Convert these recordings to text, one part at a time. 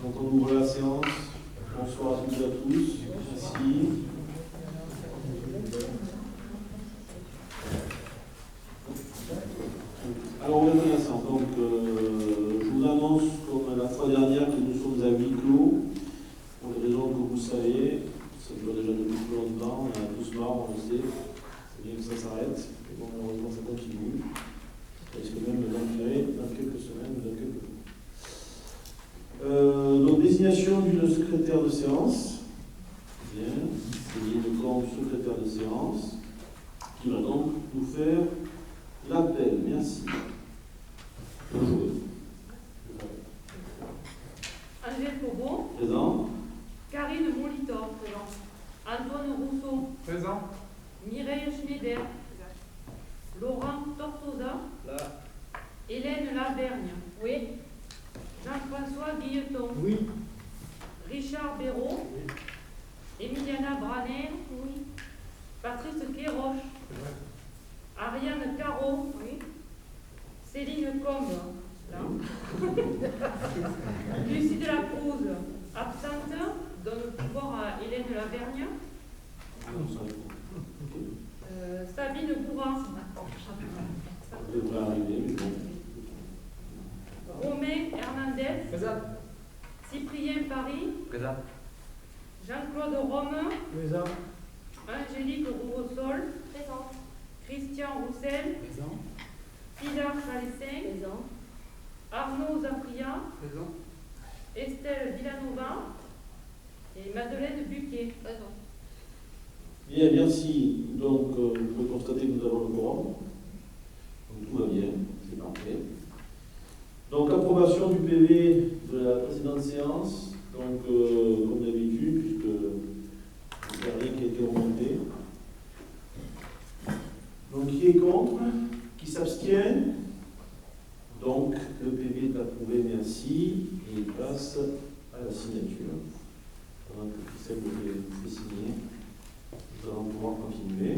Donc on ouvre la séance. Bonsoir à toutes et à tous. Merci. Alors on va faire la séance. Donc je vous annonce comme la fois dernière que nous sommes à huis clos. Pour les raisons que vous savez, ça dure déjà depuis plus longtemps, on a tous marre, on le sait. C'est bien que ça s'arrête. Et bon, malheureusement ça continue. Ça risque même d'empirer dans quelques semaines ou dans quelques jours. Donc désignation d'une secrétaire de séance. Bien, c'est le corps du secrétaire de séance qui va donc nous faire l'appel. Merci. Bonjour. Angèle Cobot. Présent. Karine Molitor. Présent. Antoine Rousseau. Présent. Mireille Schneider. Laurent Tortosa. Là. Hélène Lavergne. Oui. Jean-François Guilleton. Oui. Richard Béraud. Oui. Emiliana Braner. Oui. Patrice Quéroche. Ariane Caro. Oui. Céline Combe. Là. Lucie de la Cruz. Absente. Donne le pouvoir à Hélène Lavergne. Sabine Bourrin. Ça devrait arriver, mais bon. Romain Hernandez. Présent. Cyprien Paris. Présent. Jean-Claude Rome. Présent. Angélique Roussol. Présent. Christian Roussel. Présent. Pilar Salessin. Présent. Arnaud Zapria. Présent. Estelle Villanova. Et Madeleine Buquet. Présent. Bien, merci. Donc, vous pouvez constater que nous avons le quorum. Donc, tout va bien, c'est parfait. Donc, approbation du PV de la précédente séance. Donc, comme d'habitude, puisque il n'y a rien qui a été remonté. Donc, qui est contre? Qui s'abstient? Donc, le PV est approuvé, merci. Et il passe à la signature. Pendant que Christelle le fait signer. Nous allons pouvoir continuer.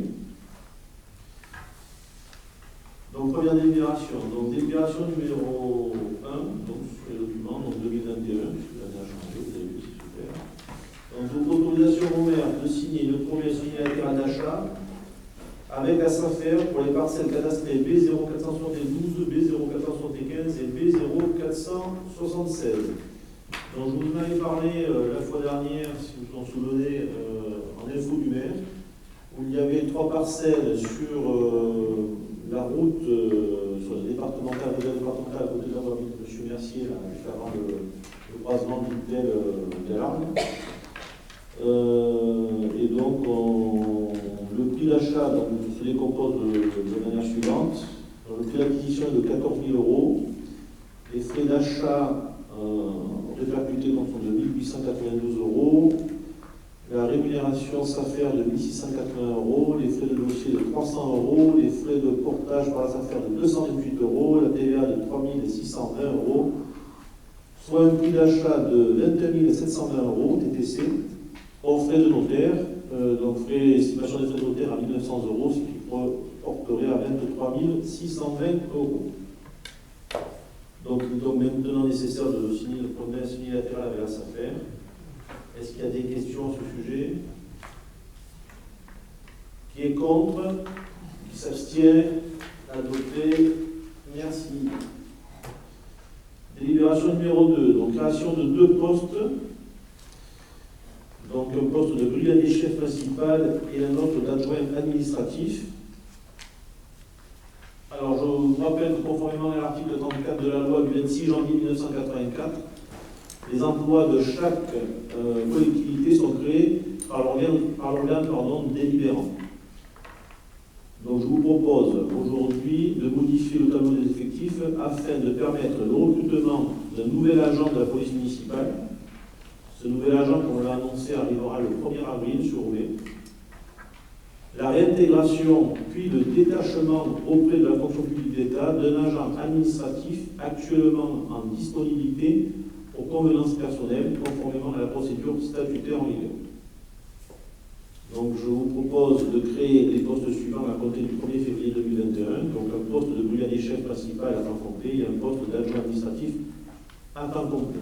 Donc, première délibération. Donc, délibération numéro 1, donc, sur les documents, donc 2021, puisque l'année a changé, vous avez vu, c'est super. Donc, autorisation au maire de signer une promesse unilatérale d'achat avec la SAFER pour les parcelles cadastrées B0472, B0475 et B0476. Donc, je vous en avais parlé la fois dernière, si vous vous en souvenez, en info du maire, où il y avait 3 parcelles sur la route, sur le départemental, à côté de l'endroit de M. Mercier, là, juste avant le croisement du tel d'Alarme. Et donc, le prix d'achat se décompose de manière suivante. Donc, le prix d'acquisition est de 14 000 €. Les frais d'achat répercutés donc, sont de 1 892 €. La rémunération SAFER de 1 680 €. Les frais de dossier de 300 €. Les frais de portage par la SAFER de 228 €. La TVA de 3 620 €. Soit un prix d'achat de 21 720 € TTC. Hors frais de notaire, donc estimation des frais de notaire à 1 900 €, ce qui porterait à 23 620 €. Donc, il est donc maintenant nécessaire de signer une promesse unilatérale avec la SAFER. Est-ce qu'il y a des questions à ce sujet? Qui est contre? Qui s'abstient? Adopté. Merci. Délibération numéro 2, donc création de 2 postes. Donc un poste de brigadier chef principal et un autre d'adjoint administratif. Alors je vous rappelle que conformément à l'article 34 de la loi du 26 janvier 1984, les emplois de chaque collectivité sont créés par l'organe délibérant. Donc je vous propose aujourd'hui de modifier le tableau des effectifs afin de permettre le recrutement d'un nouvel agent de la police municipale. Ce nouvel agent, comme on l'a annoncé, arrivera le 1er avril sur Roubaix. La réintégration, puis le détachement auprès de la fonction publique d'État d'un agent administratif actuellement en disponibilité aux convenances personnelles, conformément à la procédure statutaire en vigueur. Donc je vous propose de créer les postes suivants à compter du 1er février 2021. Donc un poste de brigadier chef principal à temps complet et un poste d'adjoint administratif à temps complet.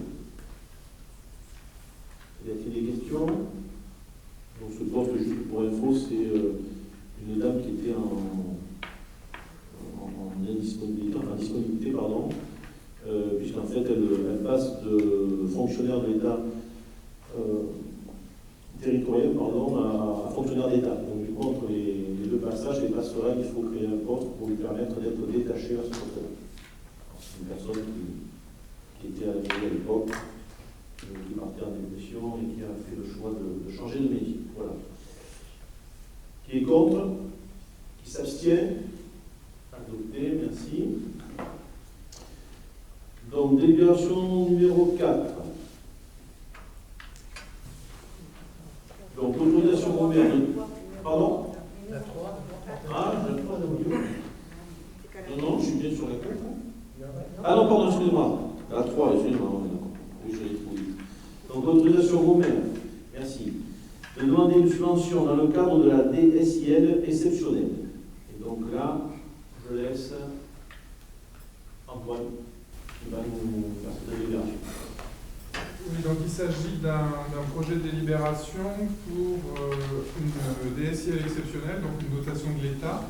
de fonctionnaire de l'État territorial à fonctionnaire d'État. Donc du coup, entre les deux passages, les passerelles, il faut créer un poste pour lui permettre d'être détaché à ce poste-là. C'est une personne qui était à la mairie à l'époque, qui partait en dépression et qui a fait le choix de changer de métier. Voilà. Qui est contre? Qui s'abstient? Adopté, merci. Donc, délibération numéro 4. Donc, l'autorisation gouvernementale. Pardon? Ah, je ne pas oublié. Non, je suis bien sur la 4. Ah non, pardon, excusez-moi. La 3, excusez-moi. Oui, je l'ai trouvé. Donc, l'autorisation gouvernementale. Merci. De demander une subvention dans le cadre de la DSIL exceptionnelle. Et donc là, je laisse Antoine qui va nous faire cette délibération. Oui, donc il s'agit d'un projet de délibération pour une DSIL exceptionnelle, donc une dotation de l'État,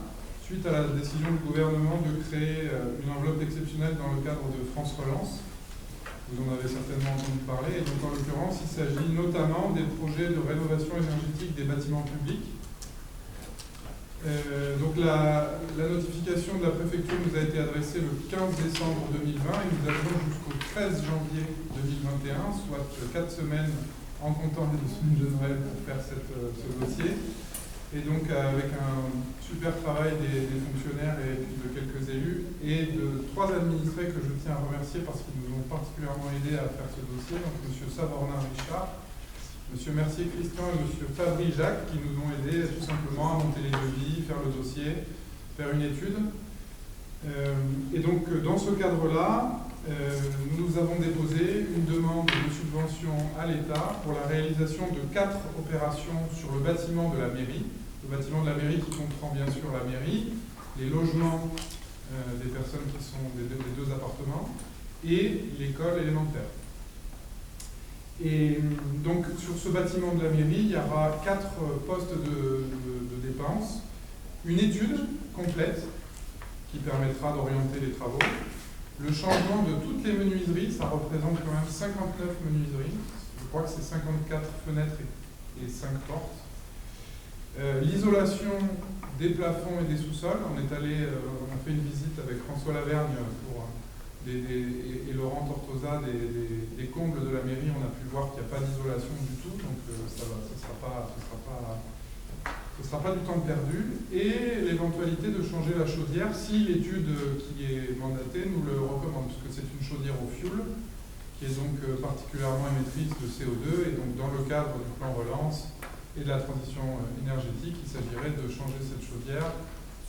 suite à la décision du gouvernement de créer une enveloppe exceptionnelle dans le cadre de France Relance. Vous en avez certainement entendu parler. Et donc en l'occurrence, il s'agit notamment des projets de rénovation énergétique des bâtiments publics. Donc la notification de la préfecture nous a été adressée le 15 décembre 2020 et nous avons jusqu'au 13 janvier 2021, soit 4 semaines en comptant les 2 semaines de Noël pour faire ce dossier. Et donc avec un super travail des fonctionnaires et puis de quelques élus et de 3 administrés que je tiens à remercier parce qu'ils nous ont particulièrement aidés à faire ce dossier, donc M. Savornin Richard, M. Mercier-Christian et M. Fabry-Jacques qui nous ont aidés tout simplement à monter les devis, faire le dossier, faire une étude. Et donc dans ce cadre-là, nous avons déposé une demande de subvention à l'État pour la réalisation de 4 opérations sur le bâtiment de la mairie. Le bâtiment de la mairie qui comprend bien sûr la mairie, les logements des personnes qui sont des 2 appartements et l'école élémentaire. Et donc sur ce bâtiment de la mairie, il y aura 4 postes de dépenses, une étude complète qui permettra d'orienter les travaux, le changement de toutes les menuiseries, ça représente quand même 59 menuiseries, je crois que c'est 54 fenêtres et 5 portes. L'isolation des plafonds et des sous-sols, on est allé, on a fait une visite avec François Lavergne et Laurent Tortosa des combles de la mairie, on a pu voir qu'il n'y a pas d'isolation du tout, donc ce sera pas du temps perdu. Et l'éventualité de changer la chaudière si l'étude qui est mandatée nous le recommande, puisque c'est une chaudière au fioul qui est donc particulièrement émettrice de CO2, et donc dans le cadre du plan relance et de la transition énergétique, il s'agirait de changer cette chaudière,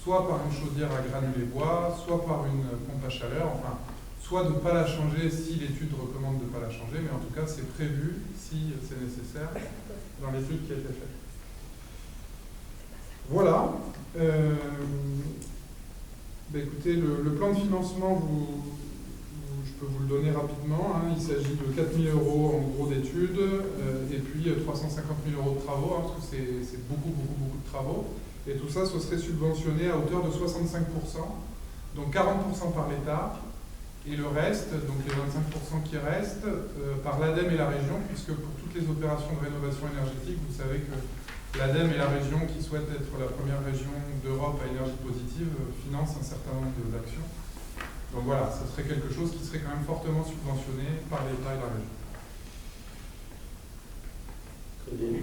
soit par une chaudière à granulés bois, soit par une pompe à chaleur, enfin, soit de ne pas la changer si l'étude recommande de ne pas la changer, mais en tout cas c'est prévu, si c'est nécessaire, dans l'étude qui a été faite. Voilà. Écoutez, le plan de financement, je peux vous le donner rapidement. Hein. Il s'agit de 4 000 € en gros d'études et puis 350 000 € de travaux, hein, parce que c'est beaucoup de travaux. Et tout ça, ce serait subventionné à hauteur de 65%, donc 40% par l'État, et le reste, donc les 25% qui restent, par l'ADEME et la région, puisque pour toutes les opérations de rénovation énergétique, vous savez que l'ADEME et la région, qui souhaitent être la première région d'Europe à énergie positive, financent un certain nombre d'actions. Donc voilà, ce serait quelque chose qui serait quand même fortement subventionné par l'État et la région.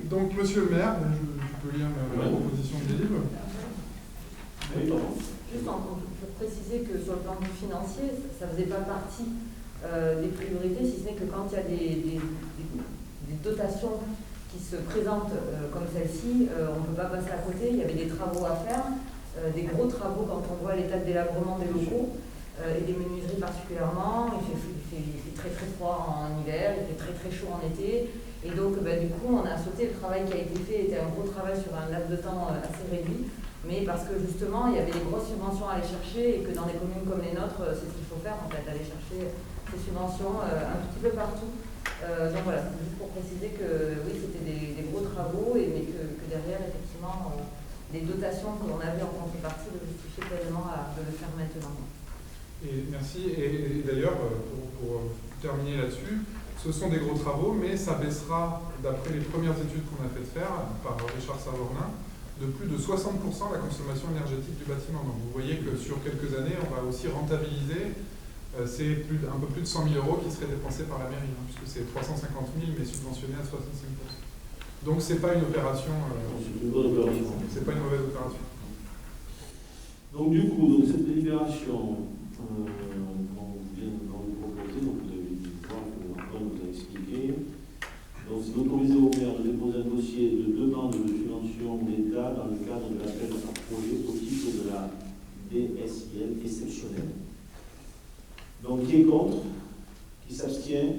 Donc, monsieur le maire, je peux lire la proposition de délibération. Oui, pardon. Juste pour préciser que sur le plan financier, ça ne faisait pas partie des priorités, si ce n'est que quand il y a des dotations qui se présentent comme celle-ci, on ne peut pas passer à côté. Il y avait des travaux à faire, des gros travaux quand on voit l'état de délabrement des locaux. Et des menuiseries particulièrement, il fait très froid en hiver, il fait très chaud en été, et donc du coup on a sauté, le travail qui a été fait était un gros travail sur un laps de temps assez réduit, mais parce que justement il y avait des grosses subventions à aller chercher et que dans des communes comme les nôtres, c'est ce qu'il faut faire en fait, aller chercher ces subventions un petit peu partout. Donc voilà, c'est juste pour préciser que oui, c'était des gros travaux, mais que derrière effectivement les dotations que l'on avait en contrepartie de justifier pleinement de le faire maintenant. Et merci. Et d'ailleurs, pour terminer là-dessus, Ce sont des gros travaux, mais ça baissera, d'après les premières études qu'on a fait faire par Richard Savornin, de plus de 60% la consommation énergétique du bâtiment. Donc vous voyez que sur quelques années, on va aussi rentabiliser. C'est un peu plus de 100 000 € qui seraient dépensés par la mairie, hein, puisque c'est 350 000, mais subventionné à 65%. Donc c'est pas une opération. C'est une bonne opération. C'est pas une mauvaise opération. Donc du coup, donc, cette délibération qu'on vient de vous proposer, donc vous avez dû voir que Antoine vous a expliqué. Donc c'est d'autoriser au maire de déposer un dossier de demande de subvention d'État dans le cadre de l'appel à projet au titre de la DSIL exceptionnelle. Donc qui est contre? Qui s'abstient?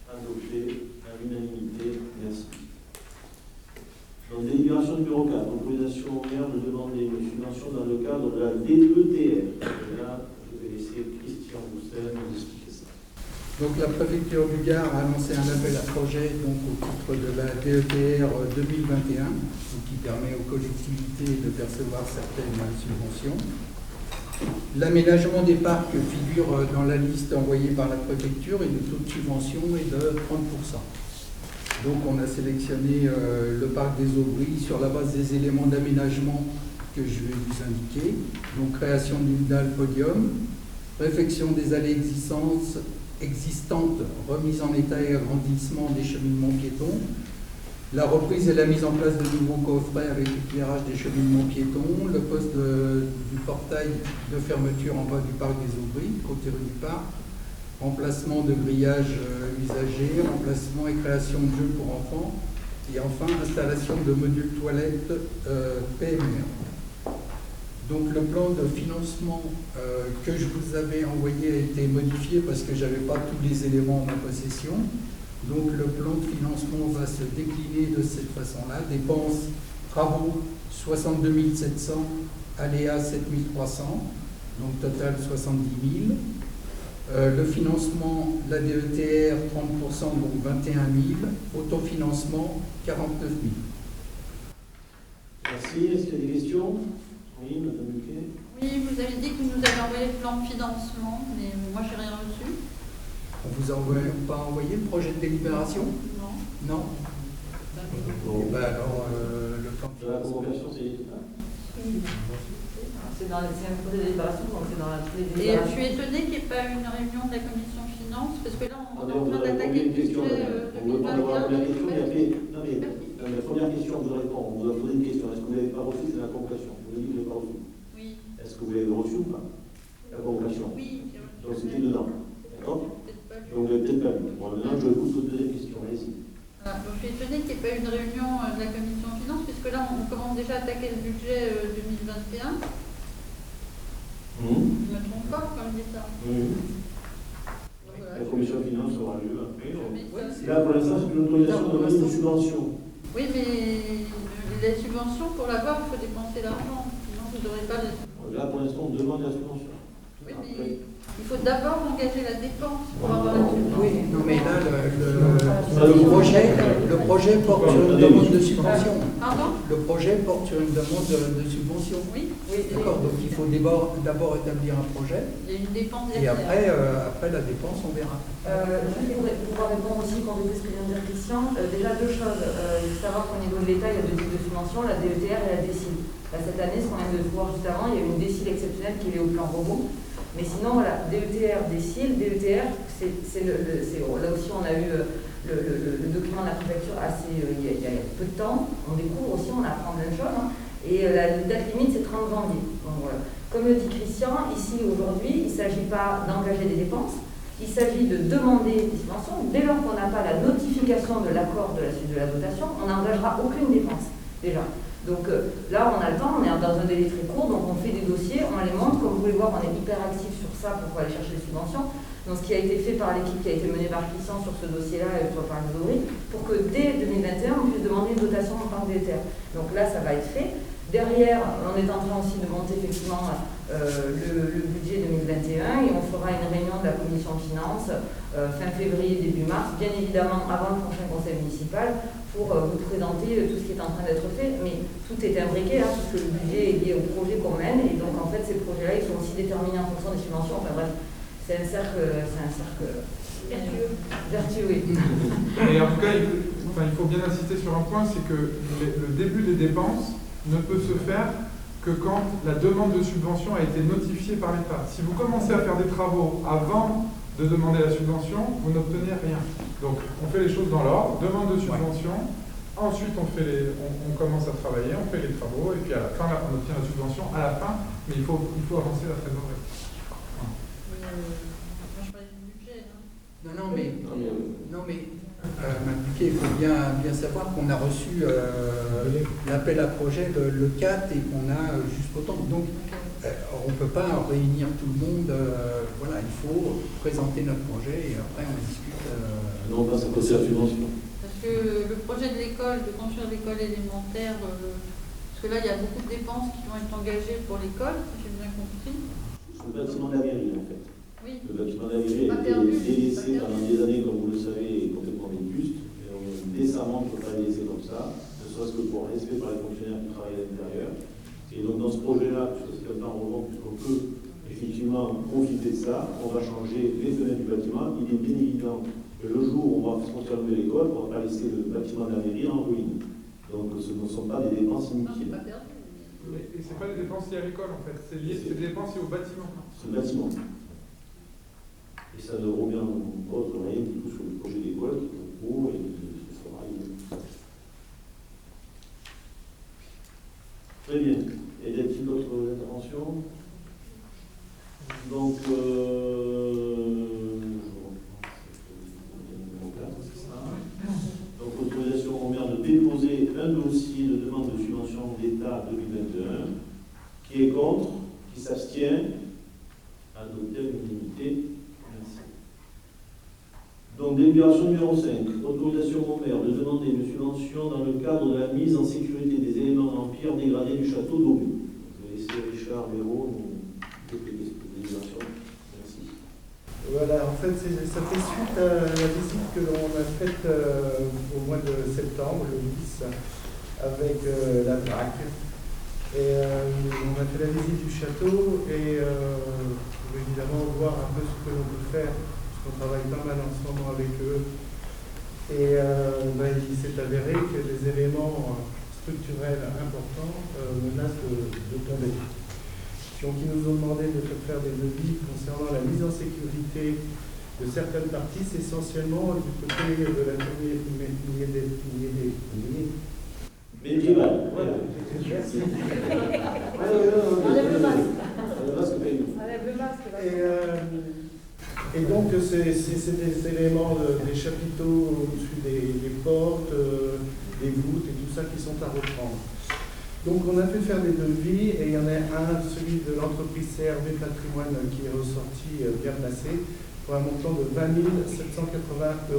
Adopté à l'unanimité. Merci. Donc, délibération numéro 4, autorisation au maire de demander une subvention dans le cadre de la DETR. Et là, je vais laisser Christian Roussel nous expliquer ça. Donc la préfecture du Gard a lancé un appel à projet donc, au titre de la DETR 2021, donc, qui permet aux collectivités de percevoir certaines subventions. L'aménagement des parcs figure dans la liste envoyée par la préfecture et le taux de subvention est de 30%. Donc on a sélectionné le parc des Aubries sur la base des éléments d'aménagement que je vais vous indiquer. Donc création d'une dalle podium, réfection des allées existantes, remise en état et agrandissement des cheminements piétons, la reprise et la mise en place de nouveaux coffrets avec éclairage des cheminements piétons, le poste du portail de fermeture en bas du parc des Aubries, côté rue du Parc, remplacement de grillage usagé, remplacement et création de jeux pour enfants, et enfin installation de modules toilettes PMR. Donc le plan de financement que je vous avais envoyé a été modifié parce que je n'avais pas tous les éléments en ma possession. Donc le plan de financement va se décliner de cette façon-là. Dépenses, travaux 62 700, aléas 7 300, donc total 70 000. Le financement, la DETR 30%, donc 21 000. Autofinancement 49 000. Merci. Est-ce qu'il y a des questions? Oui, Madame Buquet. Oui, vous avez dit que vous nous avez envoyé le plan de financement, mais moi, je n'ai rien reçu. On vous a pas envoyé le projet de délibération? Non. Non. Bon. Ben alors, le plan de La financement. convocation, c'est C'est un projet de délibération, donc c'est dans la Et je délibération. suis étonnée qu'il n'y ait pas eu une réunion de la commission finance, parce que là, on est Attendez, en on train vous a d'attaquer posé le une question. budget On vous demande d'avoir la première question, et après, 2021. non mais, la première question, je vous réponds. On vous a posé une question. Est-ce que vous n'avez pas reçu? C'est la convocation. Vous avez dit que vous n'avez pas reçu. Oui. Est-ce que vous l'avez reçu ou pas? La convocation. Oui. Donc c'était dedans. D'accord? Peut-être pas lu. Donc vous l'avez peut-être pas vu. Bon, maintenant je vous pose votre deuxième question. Allez-y. Voilà. Donc, je suis étonnée qu'il n'y ait pas eu une réunion de la commission finance, puisque là, on commence déjà à attaquer le budget 2021. Je ne me trompe pas quand je dis ça. Oui. Donc, voilà. La commission des finances aura lieu après. Mais ça- Là, pour l'instant, c'est une autorisation de donner une subvention. Oui, mais les subventions, pour l'avoir, il faut dépenser l'argent. Sinon, vous n'aurez pas les... Là, pour l'instant, on demande la subvention. Oui, Après, mais il faut d'abord engager la dépense pour avoir la subvention. Oui, non mais là, le projet porte sur une demande de subvention. Pardon? Le projet porte sur une demande de subvention. Oui, D'accord, donc il faut d'abord établir un projet il y a une dépense et derrière. après la dépense, on verra. Je voudrais pouvoir répondre aussi, compléter ce que vient de dire Christian. Déjà deux choses. Il faut savoir qu'au niveau de l'État, il y a deux types de subventions, la DETR et la DSIL. Là, cette année, ce qu'on vient de voir juste avant, il y a eu une DSIL exceptionnelle qui est au plan robot. Mais sinon, voilà, DETR, DSIL, DETR, là aussi on a eu le document de la préfecture il y a peu de temps. On découvre aussi, on apprend plein de choses. Hein. Et la date limite, c'est 30 janvier. Donc, voilà. Comme le dit Christian, ici aujourd'hui, il ne s'agit pas d'engager des dépenses, il s'agit de demander des subventions. Dès lors qu'on n'a pas la notification de l'accord de la suite de la dotation, on n'engagera aucune dépense, déjà. Donc là, on a le temps, on est dans un délai très court, donc on fait des dossiers, on les montre. Comme vous pouvez voir, on est hyper actif sur ça pour aller chercher les subventions. Donc ce qui a été fait par l'équipe qui a été menée par Christian sur ce dossier-là, et par les Aubries, pour que dès 2021, on puisse demander une dotation en tant que DETR. Donc là, ça va être fait. Derrière, on est en train aussi de monter effectivement le budget 2021 et on fera une réunion de la commission finance fin février, début mars, bien évidemment avant le prochain conseil municipal, pour vous présenter tout ce qui est en train d'être fait. Mais tout est imbriqué, hein, puisque le budget est lié au projet qu'on mène, et donc en fait ces projets-là, ils sont aussi déterminés en fonction des subventions. Enfin bref, c'est un cercle. Vertueux, oui. Et en tout cas, il faut bien insister sur un point, c'est que le début des dépenses ne peut se faire que quand la demande de subvention a été notifiée par l'État. Si vous commencez à faire des travaux avant de demander la subvention, vous n'obtenez rien. Donc, on fait les choses dans l'ordre, demande de subvention, ensuite on commence à travailler, on fait les travaux, et puis à la fin, on obtient la subvention à la fin, mais il faut avancer la trésorerie. Moi, je parlais du budget. Non, mais il faut bien savoir qu'on a reçu l'appel à projet le 4 et qu'on a jusqu'au temps. Donc, on ne peut pas réunir tout le monde. Voilà, il faut présenter notre projet et après on discute. Non, pas ça cause la subvention. Parce que le projet de l'école, de construire l'école élémentaire, parce que là, il y a beaucoup de dépenses qui vont être engagées pour l'école, si j'ai bien compris. C'est le bâtiment de la mairie, en fait. Oui. Le bâtiment de la mairie a été délaissé pendant des années, comme vous le savez, complètement vétuste. Décemment, on ne peut pas le laisser comme ça, ne serait-ce que pour respect par les fonctionnaires qui travaillent à l'intérieur. Et donc, dans ce projet-là, puisque c'est comme ça, puisqu'on peut effectivement profiter de ça, on va changer les fenêtres du bâtiment. Il est bien évident que le jour où on va construire l'école, on ne va pas laisser le bâtiment de la mairie en ruine. Donc, ce ne sont pas des dépenses inutiles. Et ce n'est pas des dépenses liées à l'école, en fait. C'est des dépenses liées au bâtiment. C'est le bâtiment. Et ça ne revient pas rien du tout sur le projet d'école qui est en cours et qui sera arrivé. Très bien. Et y a-t-il d'autres interventions? Donc, autorisation au maire de déposer un dossier de demande de subvention d'État 2021. Qui est contre? Qui s'abstient? Adopté à l'unanimité. Merci. Donc, délibération numéro 5. Autorisation au maire de demander une subvention dans le cadre de la mise en sécurité des éléments en pierre dégradés du château d'Aubut. Je vais laisser Richard Béraud nous développer cette délibération. Merci. Voilà, en fait, ça fait suite à la visite que l'on a faite au mois de septembre, le 10, avec la DRAC. Et on a fait la visite du château et pour évidemment voir un peu ce que l'on peut faire, parce qu'on travaille pas mal en ce moment avec eux. Et il s'est avéré que des éléments structurels importants menacent de tomber. Donc ils nous ont demandé de faire des devis concernant la mise en sécurité de certaines parties, c'est essentiellement du côté de la médiéval. Voilà. Merci. Enlève le masque. Enlève le masque. Et donc c'est des éléments, des chapiteaux au-dessus des portes, des voûtes et tout ça qui sont à reprendre. Donc on a fait faire des devis et il y en a un, celui de l'entreprise CRV Patrimoine qui est ressorti bien placé pour un montant de 20 780 €.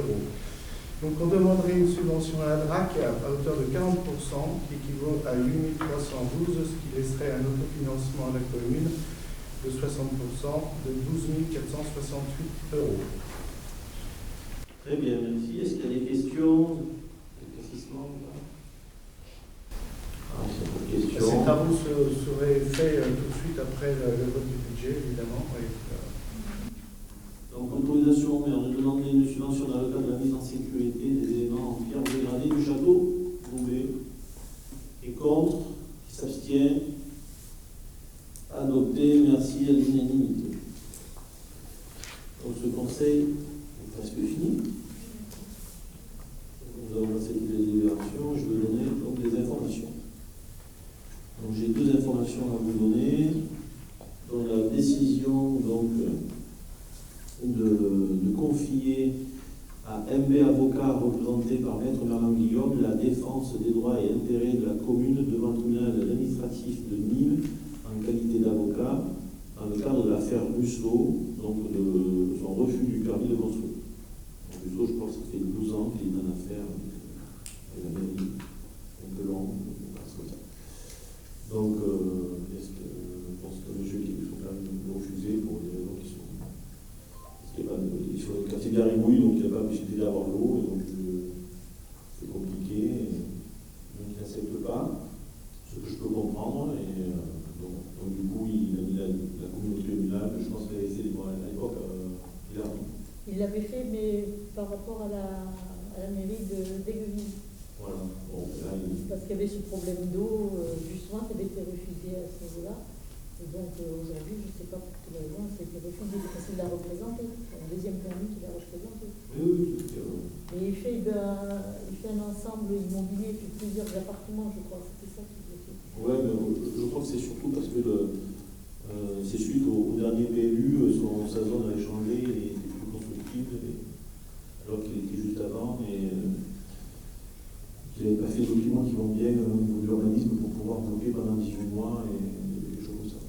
Donc on demanderait une subvention à la DRAC à hauteur de 40%, qui équivaut à 8 312, ce qui laisserait un autofinancement à la commune de 60% de 12 468 €. Très bien, merci. Est-ce qu'il y a des questions? Des éclaircissements? Ces travaux seraient faits tout de suite après le vote du budget, évidemment. Donc, autorisation au maire de demander une subvention dans le cadre de la mise en sécurité des éléments en pierre dégradée du château. Trouvé. Et contre? Qui s'abstient? Adopté. Merci à l'unanimité. Donc, ce conseil est presque fini. Nous avons passé toutes les délibérations. Je vais donner donc des informations. Donc j'ai deux informations à vous donner. Dans la décision donc, de confier à MB Avocat, représenté par Maître Merlin Guillaume, la défense des droits et intérêts de la commune devant le tribunal administratif de Nîmes en qualité d'avocat dans le cadre de l'affaire Musso, donc de son refus du permis de construire. Donc, Musso, je pense que ça fait 12 ans qu'il est dans l'affaire avec la mairie, un peu long, comme ça. Donc, je pense que le monsieur qui faut quand même le refuser pour des raisons qui sont. Il est sur le quartier de Garibouille, donc il n'a pas la possibilité d'avoir l'eau, et donc c'est compliqué. Donc il n'accepte pas, ce que je peux comprendre. Et donc du coup, il a mis la commune au tribunal. Je pense qu'il avait essayé à l'époque, Il l'avait fait, mais à la mairie d'Aigueville. Voilà. Bon, là, Parce qu'il y avait ce problème d'eau, justement, qui avait été refusé à ce niveau-là. Et donc aujourd'hui, je ne sais pas pour quelle raison, ça a été refusé, parce qu'il l'a représenté. C'est un deuxième permis qu'il a représenté. oui. Et il fait un ensemble immobilier, il fait plusieurs appartements, je crois. C'était ça qu'il a fait. Ouais, mais je crois que c'est surtout parce que c'est suite au dernier PLU, sa zone avait changé, il était plus constructif, alors qu'il était juste avant, et qu'il n'avait pas fait les documents qui vont bien au niveau de l'urbanisme pour pouvoir bloquer pendant 18 mois et des choses comme ça.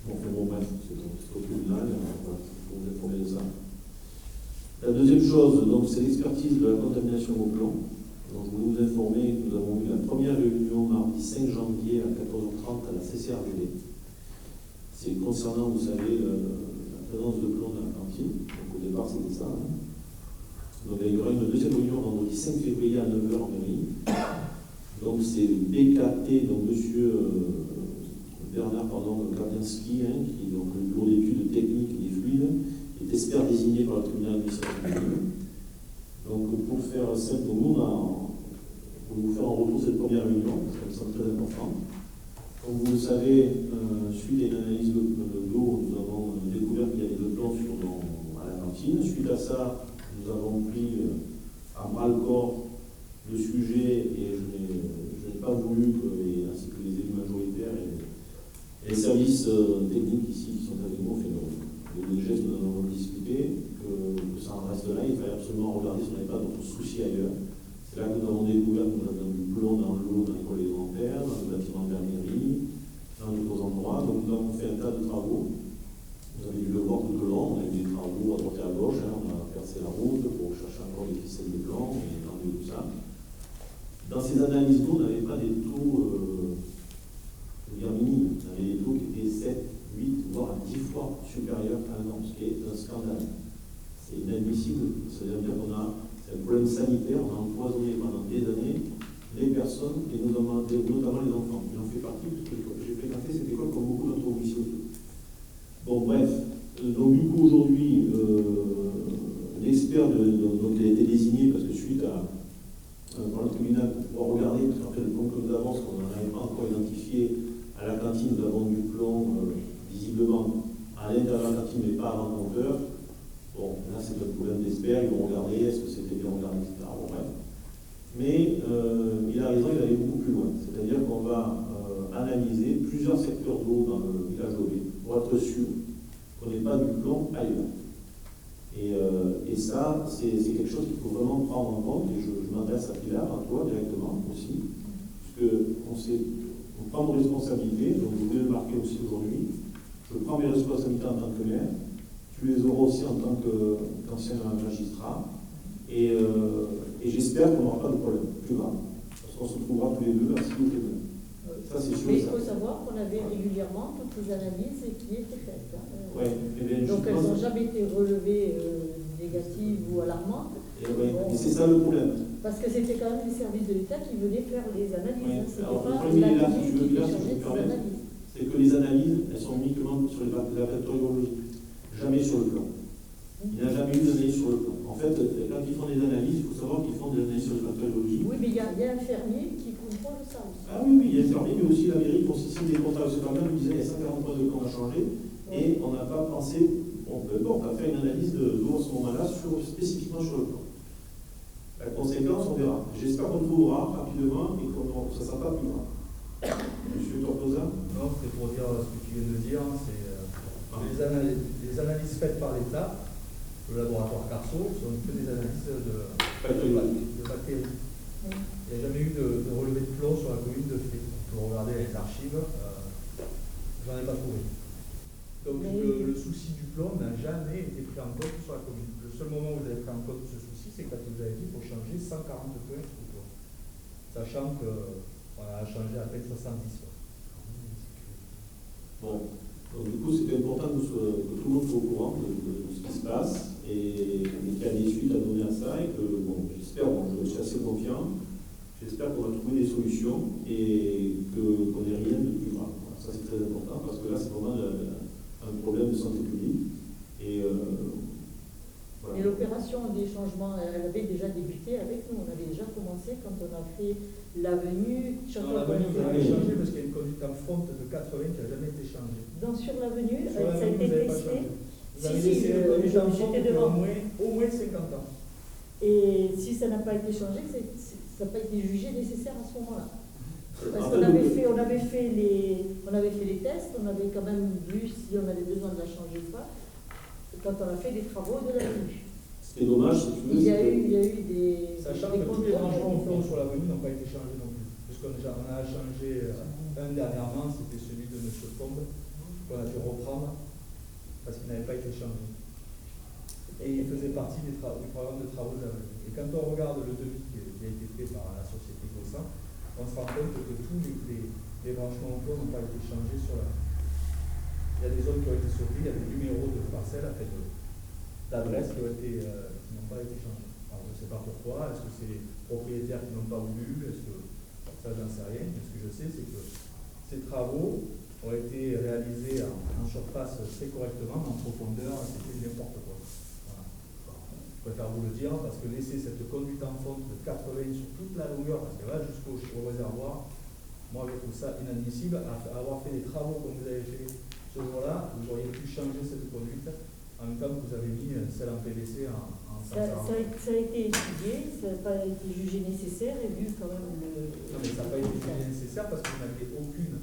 Bon, bref, c'est au tribunal, voilà, pour vous informer de ça. La deuxième chose, donc, c'est l'expertise de la contamination au plomb. Donc, je voulais vous informer que nous avons eu la première réunion mardi 5 janvier à 14h30 à la CCRVD. C'est concernant, vous savez, la présence de plomb dans la cantine. Donc, au départ, c'était ça. Donc, il y aura une deuxième réunion vendredi 5 février à 9h en mairie. Donc, c'est BKT, donc monsieur Bernard Kavinsky, qui est donc le bureau d'études techniques des fluides, est expert désigné par le tribunal administratif. Donc, pour faire simple, nous, pour vous faire en retour cette première réunion, parce qu'elle me semble très importante. Comme vous le savez, suite à une analyse d'eau, nous avons découvert qu'il y avait de plomb à la cantine. Suite à ça, nous avons pris à bras-le-corps le sujet et je n'ai pas voulu, ainsi que les élus majoritaires et les services techniques ici qui sont avec nous, les gestes que nous avons discuté, que ça en reste là. Il fallait absolument regarder si on n'avait pas d'autres soucis ailleurs. C'est là que nous avons découvert que nous avions du plomb dans l'eau, dans l'école élémentaire, dans le bâtiment de la mairie, dans d'autres endroits. Donc nous avons fait un tas de travaux. Vous avez dû le voir tout le long. On a eu des travaux à droite et à gauche. On a percé la route pour chercher encore les ficelles de plomb et enlever tout ça. Dans ces analyses d'eau, on n'avait pas des taux minimes. On avait des taux qui étaient 7, 8, voire 10 fois supérieurs à un an, ce qui est un scandale. C'est inadmissible. C'est-à-dire qu'on a un problème sanitaire, on a empoisonné pendant des années les personnes, et notamment les enfants. J'en fais partie, parce que j'ai fréquenté cette école comme beaucoup d'entre vous ici autour. Bon, bref. Donc, du coup, aujourd'hui, l'expert qui a été désigné, parce que suite par le tribunal, pour pouvoir regarder, parce qu'en fait, le plomb que nous avons, ce qu'on n'avait pas encore identifié, à la cantine, nous avons du plomb, visiblement, à l'intérieur de la cantine, mais pas avant compteur. Bon, là, c'est un problème d'experts, ils vont regarder, est-ce que c'était bien regardé, etc. Bon, bref. Mais il a raison, il va aller beaucoup plus loin. C'est-à-dire qu'on va analyser plusieurs secteurs d'eau dans le village d'Aubé pour être sûr qu'on n'ait pas du plomb ailleurs. Et ça, c'est quelque chose qu'il faut vraiment prendre en compte, et je m'adresse à Pilar, à toi directement aussi, puisqu'on prend nos responsabilités, donc vous pouvez le marquer aussi aujourd'hui. Je prends mes responsabilités en tant que maire, tu les auras aussi en tant qu'ancien magistrat, et j'espère qu'on n'aura pas de problème plus grave, parce qu'on se trouvera tous les deux assis au tribunal. Ça, c'est sûr. Mais il faut savoir qu'on avait régulièrement toutes les analyses qui étaient faites. Ouais, donc elles n'ont jamais été relevées négatives ou alarmantes. Et c'est ça le problème. Parce que c'était quand même les services de l'État qui venaient faire les analyses. C'était pas le premier la là, commune qui changeait ces analyses. C'est que les analyses, elles sont uniquement sur la bactériologie, jamais sur le plan. Il n'y a jamais eu d'analyse sur le plan. En fait, quand ils font des analyses, il faut savoir qu'ils font des analyses sur la bactériologie. Oui, mais il y a un fermier qui contrôle ça aussi. Ah oui, il y a un fermier, mais aussi la mairie pour signe des contrats. Ce fermier nous disait il y a 143 de qu'on a changé, et on n'a pas pensé, on a fait une analyse de l'eau à ce moment-là, spécifiquement sur le plan. La conséquence, on verra. J'espère qu'on trouvera rapidement et que ça ne sera pas plus grave. Monsieur Tortosa? Non, c'est pour dire ce que tu viens de dire, c'est les analyses faites par l'État, le laboratoire Carso, sont que des analyses de bactéries. Il n'y a jamais eu de relevé de plomb sur la commune de Flé. On peut regarder les archives, j'en ai pas trouvé. Donc le souci du plomb n'a jamais été pris en compte sur la commune. Le seul moment où vous avez pris en compte ce souci, c'est quand vous avez dit qu'il faut changer 140 points sous plomb. Sachant qu'on a changé à peine 70. Bon, donc du coup, c'était important que tout le monde soit au courant de ce qui se passe et qu'il y a des suites à donner à ça et que, bon, j'espère, je suis assez confiant, j'espère qu'on va trouver des solutions et qu'on n'ait rien de plus grave. Voilà, ça, c'est très important parce que là, c'est vraiment un problème de santé publique. Et, voilà. Et l'opération des des changements, elle avait déjà débuté avec nous. On avait déjà commencé quand on a fait l'avenue. Non, l'avenue, vous avez changé parce qu'il y a une conduite en front de 80 qui n'a jamais été changée. Donc sur l'avenue, Sur ça a l'avenue, été vous n'avez pas testé. changé. Vous Si, avez si, laissé une conduite en front j'étais de devant. au moins 50 ans. Et si ça n'a pas été changé, ça n'a pas été jugé nécessaire à ce moment-là. Parce En qu'on fait, avait fait les tests, on avait quand même vu si on avait besoin de la changer ou pas, quand on a fait des travaux de l'avenue. Ce qui est dommage, c'est que Il y a eu des... Sachant des que tous les contrôles. branchements au fond sur l'avenue n'ont pas été changés non plus. Puisqu'on a changé un dernièrement, c'était celui de M. Pombe, qu'on a dû reprendre parce qu'il n'avait pas été changé. Et il faisait partie du programme de travaux de l'avenue. Et quand on regarde le devis qui a été fait par la société Gossin, on se rend compte que tous les branchements au fond n'ont pas été changés sur l'avenue. Il y a des zones qui ont été sautées, il y a des numéros de parcelles, d'adresses qui n'ont pas été changés. Alors je ne sais pas pourquoi, est-ce que c'est les propriétaires qui n'ont pas voulu, est-ce que ça j'en sais rien, mais ce que je sais c'est que ces travaux ont été réalisés en surface très correctement, en profondeur, c'était n'importe quoi. Voilà. Je préfère vous le dire parce que laisser cette conduite en fonte de 80 sur toute la longueur, parce qu'elle va jusqu'au réservoir, moi je trouve ça inadmissible. Avoir fait les travaux comme vous avez fait ce jour-là, vous auriez pu changer cette conduite en même temps que vous avez mis celle en PVC en Ça a été étudié, ça n'a pas été jugé nécessaire et vu quand même le... Non mais ça n'a pas été jugé nécessaire parce que vous n'avez aucune...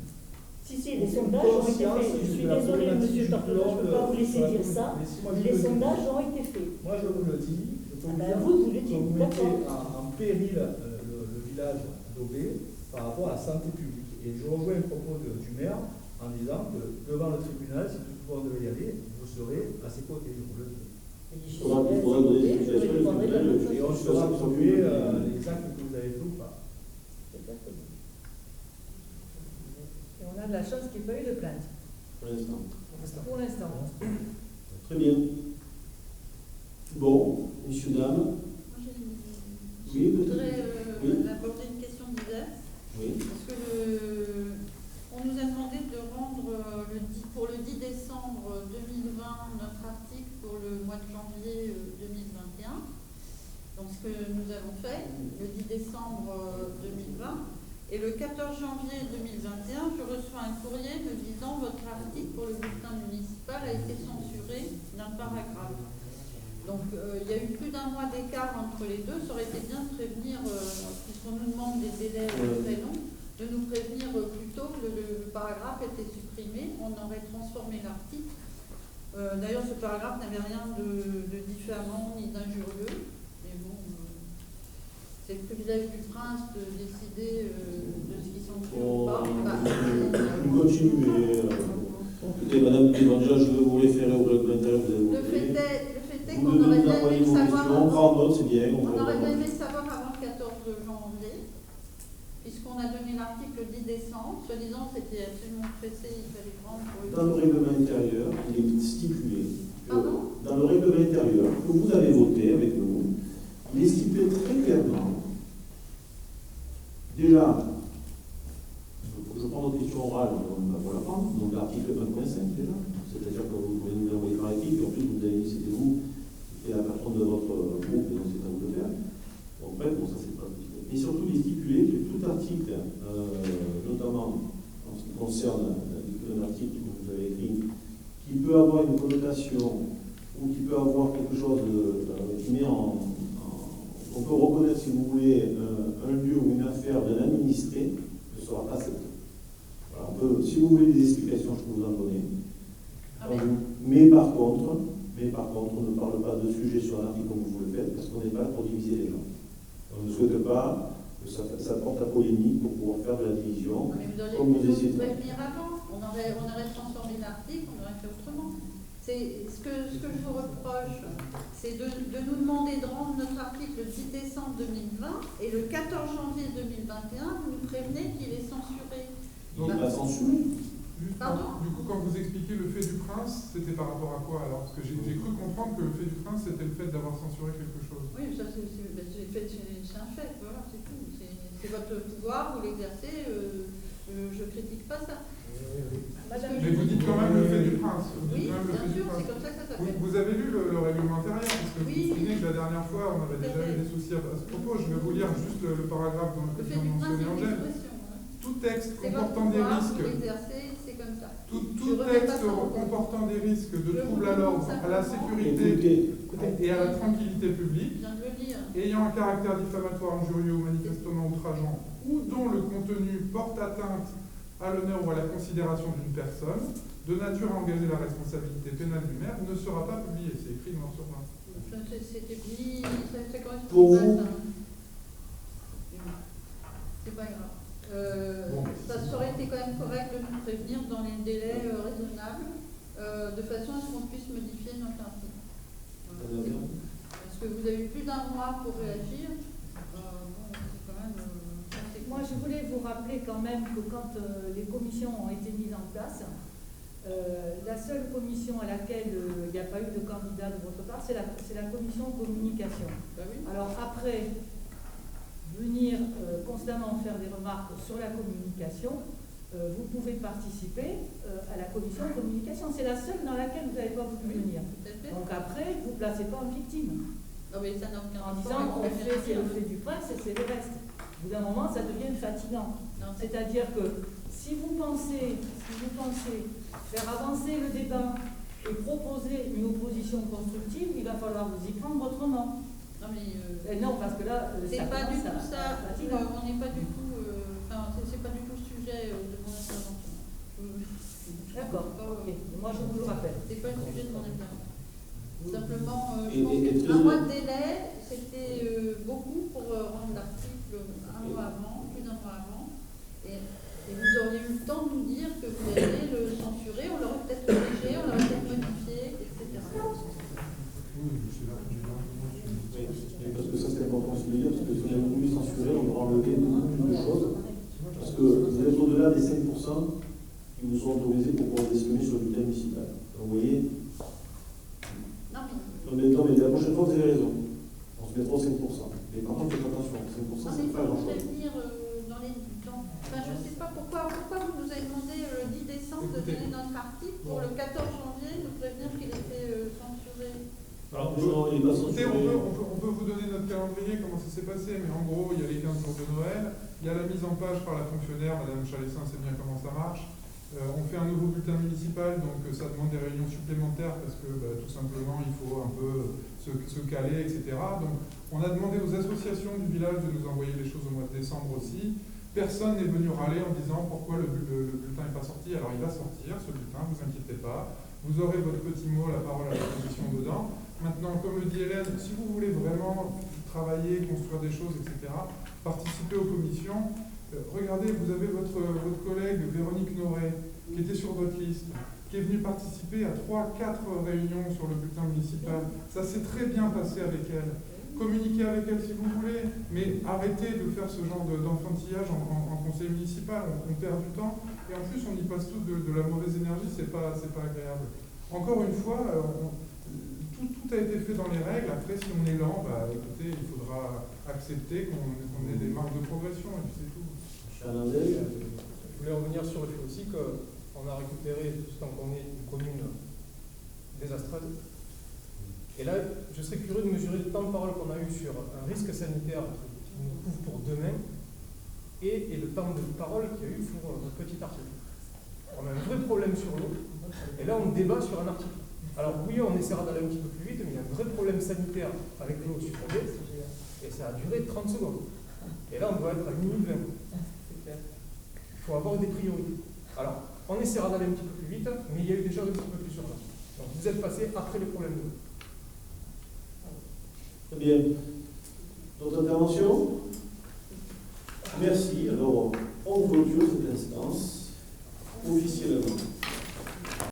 Si, les sondages ont été faits. Je suis désolée, monsieur Tartelot, je ne peux pas vous laisser dire ça. Les sondages ont été faits. Moi je vous le dis, je peux vous dire vous le que dites, vous mettez d'accord. en péril le village d'Aubé par rapport à la santé publique. Et je rejoins le propos du maire en disant que devant le tribunal, si toutefois on devait y aller, vous serez à ses côtés, je vous le dis. il faudra donner des explications Et on sera prouvé les actes que vous avez fait ou pas. Et on a de la chance qu'il n'y ait pas eu de plainte. Pour l'instant. Pour l'instant. Très bien. Bon, messieurs, dames. Je Oui, voudrais oui. aborder une question diverse. Oui. Parce que on nous a demandé de rendre pour le 10 décembre 2020 notre article pour le mois de janvier 2021. Donc ce que nous avons fait le 10 décembre 2020. Et le 14 janvier 2021, je reçois un courrier me disant votre article pour le bulletin municipal a été censuré d'un paragraphe. Donc il y a eu plus d'un mois d'écart entre les deux. Ça aurait été bien de prévenir, puisqu'on nous demande des délais très longs, de nous prévenir plus tôt que le paragraphe était supprimé. On aurait transformé l'article. D'ailleurs, ce paragraphe n'avait rien de diffamant ni d'injurieux. Mais bon, c'est le privilège du prince de décider de ce qui censure ou pas. Vous continuez. Écoutez, madame, déjà, je vais vous référer au règlement intérieur. Le fait est vous qu'on devez aurait nous bien envoyer aimé vos savoir questions. Prendre note, c'est bien. on aurait bien aimé savoir avant le 14 janvier, puisqu'on a donné l'article le 10 décembre, soi-disant c'était absolument pressé, il fallait prendre pour Dans le règlement intérieur, il est stipulé. Pardon ? Dans le règlement intérieur que vous avez voté avec nous, il est stipulé très clairement. Déjà, je prends votre question orale, on va la prendre. Donc l'article 1.5 déjà, c'est-à-dire que vous pouvez nous l'envoyer par équipe, et en plus vous avez dit c'était vous qui êtes la personne de votre groupe, et donc c'est à vous de le faire. En fait, bon, ça c'est pas compliqué. Et surtout, il est stipulé que tout article, notamment en ce qui concerne un article que vous avez écrit, qui peut avoir une connotation ou qui peut avoir quelque chose qui met on peut reconnaître, si vous voulez, un lieu ou une affaire d'un administré, ne sera pas accepté. Voilà, si vous voulez des explications, je peux vous en donner. Mais par contre, on ne parle pas de sujet sur un article comme vous le faites, parce qu'on n'est pas là pour diviser les gens. On ne souhaite pas que ça porte à polémique pour pouvoir faire de la division. Mais vous auriez comme vous pu essayez nous de faire. prévenir avant. On aurait transformé l'article, on aurait fait autrement. Ce que je vous reproche, c'est de nous demander de rendre notre article le 10 décembre 2020 et le 14 janvier 2021, vous nous prévenez qu'il est censuré. Il n'est pas censuré. Pardon ? Du coup, quand vous expliquez le fait du prince, c'était par rapport à quoi alors? Parce que j'ai cru comprendre que le fait du prince, c'était le fait d'avoir censuré quelque chose. Oui, ça c'est un fait, voilà, c'est tout. C'est votre pouvoir, vous l'exercez, je critique pas ça. Mais vous dites quand même le fait du prince. Oui, bien sûr, c'est comme ça que ça Vous avez lu le règlement intérieur, parce que Oui. vous vous souvenez que la dernière fois, on avait déjà eu des soucis à ce propos. Je vais vous lire juste le paragraphe dans Le lequel fait vient du mentionné principe Angèle. d'expression. Tout texte C'est votre comportant des pouvoir, risques, vous l'exercez, c'est comme ça. tout Je remets texte pas ça en cause. comportant des risques de Je troubles vous à l'ordre, demande à la simplement- sécurité et à la tranquillité Je publique, viens de le lire. ayant un caractère diffamatoire, injurieux ou manifestement outrageant, ou dont le contenu porte atteinte à l'honneur ou à la considération d'une personne, de nature à engager la responsabilité pénale du maire, ne sera pas publié. C'est écrit noir sur blanc. C'était mis, ça correspond Pour pas, vous. ça. C'est pas grave. Ça aurait été quand même correct de nous prévenir dans les délais raisonnables, de façon à ce qu'on puisse modifier notre article. Voilà. Parce que vous avez eu plus d'un mois pour réagir. Bon, c'est quand même conséquent. Moi, je voulais vous rappeler quand même que quand les commissions ont été mises en place, la seule commission à laquelle il n'y a pas eu de candidat de votre part, c'est la commission communication. Bah oui. Alors après, venir constamment faire des remarques sur la communication, vous pouvez participer à la commission communication. C'est la seule dans laquelle vous n'avez pas voulu venir. Tout à fait. Donc après, vous ne placez pas en victime. Non, mais ça n'a aucun En rapport disant avec qu'on le fait, c'est le financier. fait du prince et c'est le reste. Au bout d'un moment, ça devient fatigant. Non, C'est-à-dire que si vous pensez faire avancer le débat et proposer une opposition constructive, il va falloir vous y prendre autrement. non, mais Et non, parce que là, c'est ça pas du commence tout à ça. être fatigant. On n'est pas du tout. Enfin, c'est pas du tout le sujet de mon intervention. D'accord, ok. Moi, je vous le rappelle. C'est pas le sujet de mon intervention. Simplement, je Et- pense et- et qu'un très- mois de délai, c'était beaucoup pour rendre l'article un mois avant, plus d'un mois avant. Et vous auriez eu le temps de nous dire que vous alliez le censurer, on l'aurait peut-être corrigé, on l'aurait peut-être modifié, etc. Oui, c'est là que j'ai largement suivi. Oui, parce que ça c'est important aussi de le dire, parce que si on avait voulu censurer, on aurait enlevé beaucoup plus de choses. Parce que vous êtes au-delà des 5% qui vous sont autorisés pour pouvoir s'exprimer sur le bulletin municipal. Donc, vous voyez, non, mais la prochaine fois, vous avez raison. On se mettra au 5%. Mais par contre, faites attention, 5%, Non, c'est mais pas il faut grand-chose. prévenir dans les temps. Enfin, je ne sais pas pourquoi vous nous avez demandé le 10 décembre de donner notre article pour le 14 janvier, de prévenir qu'il était censuré. Alors, non, il est pas Écoutez, censuré. on peut vous donner notre calendrier, comment ça s'est passé, mais en gros, il y a les 15 jours de Noël, il y a la mise en page par la fonctionnaire, Madame Chalessin sait bien comment ça marche. On fait un nouveau bulletin municipal, donc ça demande des réunions supplémentaires parce que tout simplement il faut un peu se caler, etc. Donc on a demandé aux associations du village de nous envoyer les choses au mois de décembre aussi. Personne n'est venu râler en disant pourquoi le bulletin n'est pas sorti. Alors il va sortir ce bulletin, ne vous inquiétez pas. Vous aurez votre petit mot, la parole à la commission dedans. Maintenant, comme le dit Hélène, si vous voulez vraiment travailler, construire des choses, etc., participer aux commissions. Regardez, vous avez votre collègue Véronique Noré, qui était sur votre liste, qui est venue participer à 3-4 réunions sur le bulletin municipal. Ça s'est très bien passé avec elle. Communiquez avec elle si vous voulez, mais arrêtez de faire ce genre d'enfantillage en conseil municipal. On perd du temps et en plus on y passe tous de la mauvaise énergie, c'est pas agréable. Encore une fois, tout a été fait dans les règles. Après, si on est lent, écoutez, il faudra accepter qu'on ait des marques de progression et puis c'est tout. Je voulais Je voulais revenir sur le fait aussi qu'on a récupéré tout ce temps qu'on est une commune désastreuse. Et là, je serais curieux de mesurer le temps de parole qu'on a eu sur un risque sanitaire qui nous couvre pour demain et le temps de parole qu'il y a eu pour notre petit article. On a un vrai problème sur l'eau et là on débat sur un article. Alors oui, on essaiera d'aller un petit peu plus vite, mais il y a un vrai problème sanitaire avec l'eau sur l'eau et ça a duré 30 secondes. Et là on doit être à 1 minute 20. Il faut avoir des priorités. Alors, on essaiera d'aller un petit peu plus vite, mais il y a eu des choses un petit peu plus urgentes. Donc, vous êtes passé après les problèmes de l'eau. Très bien. D'autres interventions? Merci. Alors, on clôture cette instance officiellement.